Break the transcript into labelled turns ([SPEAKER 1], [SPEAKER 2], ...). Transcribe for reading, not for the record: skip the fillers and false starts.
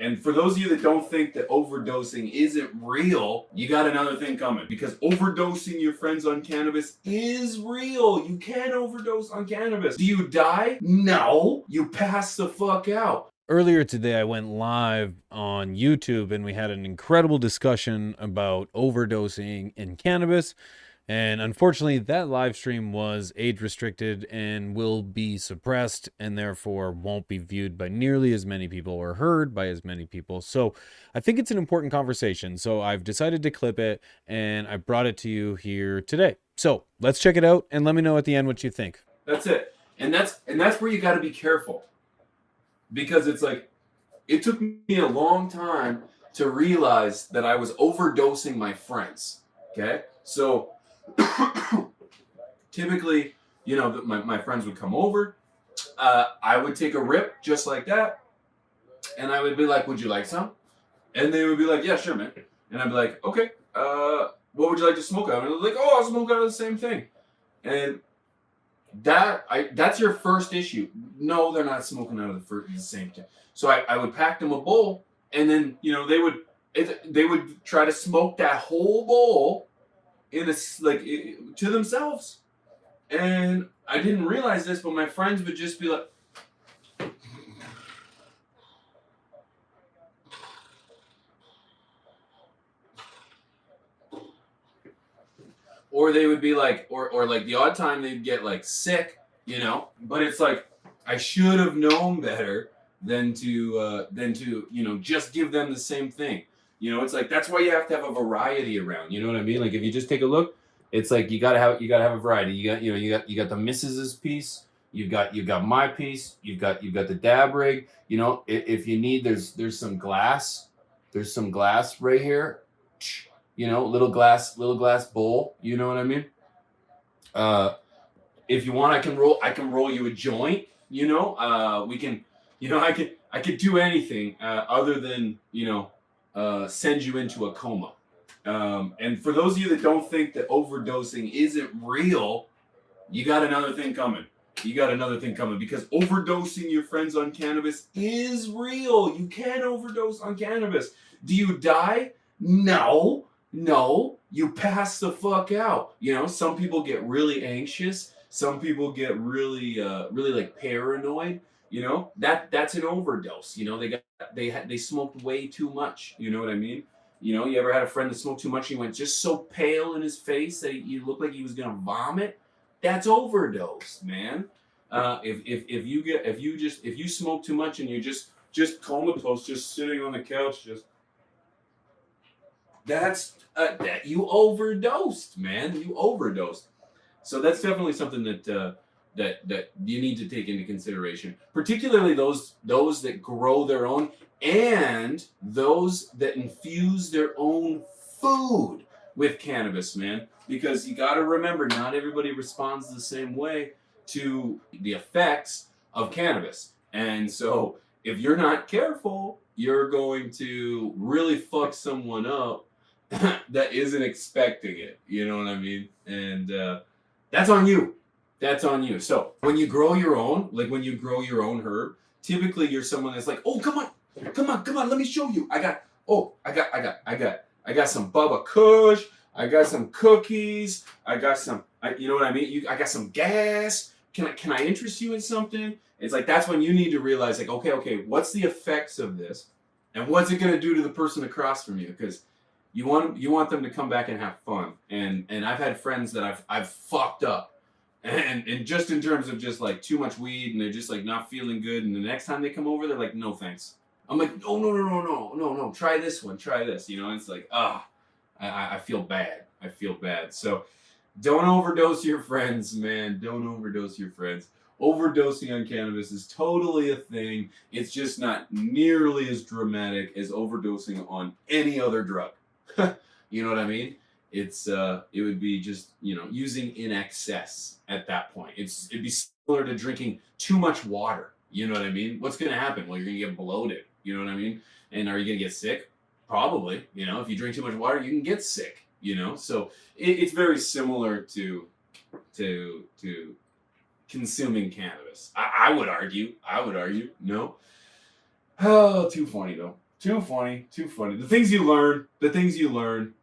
[SPEAKER 1] And for those of you that don't think that overdosing isn't real, you got another thing coming. Because overdosing your friends on cannabis is real. You can overdose on cannabis. Do you die? No. You pass the fuck out.
[SPEAKER 2] Earlier today, I went live on YouTube and we had an incredible discussion about overdosing in cannabis. And unfortunately, that live stream was age restricted and will be suppressed and therefore won't be viewed by nearly as many people or heard by as many people. So I think it's an important conversation. So I've decided to clip it and I brought it to you here today. So let's check it out and let me know at the end what you think.
[SPEAKER 1] That's it. And that's where you got to be careful. Because it's like, it took me a long time to realize that I was overdosing my friends. Okay? So typically, you know, my friends would come over. I would take a rip just like that. And I would be like, would you like some? And they would be like, yeah, sure, man. And I'd be like, okay, what would you like to smoke out of? And they're like, oh, I'll smoke out of the same thing. And that's your first issue. No, they're not smoking out of the same thing. So I would pack them a bowl, and then, you know, they would try to smoke that whole bowl to themselves. And I didn't realize this, but my friends would just be like, or they would be like, or like the odd time they'd get like sick, you know. But it's like, I should have known better than to you know, just give them the same thing. You know, it's like, that's why you have to have a variety around. You know what I mean? Like, if you just take a look, it's like you gotta have a variety. You got the missus's piece. You've got my piece. You've got the dab rig. You know, if you need, there's some glass. There's some glass right here. You know, little glass bowl. You know what I mean? If you want, I can roll you a joint. You know, we can. You know, I could do anything other than, you know, send you into a coma. And for those of you that don't think that overdosing isn't real, you got another thing coming. You got another thing coming, because overdosing your friends on cannabis is real. You can overdose on cannabis. Do you die? No. You pass the fuck out. You know, some people get really anxious. Some people get really like paranoid. You know, that's an overdose. You know, they smoked way too much. You know what I mean? You know, you ever had a friend that smoked too much and he went just so pale in his face that he looked like he was gonna vomit? That's overdose, man. If you smoke too much and you're just comatose, just sitting on the couch, that you overdosed, man. You overdosed. So that's definitely something that you need to take into consideration, particularly those that grow their own and those that infuse their own food with cannabis, man. Because you got to remember, not everybody responds the same way to the effects of cannabis. And so if you're not careful, you're going to really fuck someone up that isn't expecting it. You know what I mean? And that's on you. That's on you. So when you grow your own, like when you grow your own herb, typically you're someone that's like, oh, come on, let me show you. I got some Bubba Kush. I got some cookies. I got some, you know what I mean? I got some gas. Can I interest you in something? It's like, that's when you need to realize, like, okay, what's the effects of this, and what's it gonna do to the person across from you? Because you want them to come back and have fun. And I've had friends that I've fucked up. And just in terms of just like too much weed and they're just like not feeling good, and the next time they come over they're like, no thanks. I'm like, oh no, try this one, try this, you know. And it's like, I feel bad. So don't overdose your friends, man. Don't overdose your friends. Overdosing on cannabis is totally a thing. It's just not nearly as dramatic as overdosing on any other drug. You know what I mean? It would be just, you know, using in excess at that point. It'd be similar to drinking too much water. You know what I mean? What's going to happen? Well, you're going to get bloated. You know what I mean? And are you going to get sick? Probably. You know, if you drink too much water, you can get sick. You know, so it's very similar to consuming cannabis. I would argue. No. Oh, too funny though. Too funny. Too funny. The things you learn.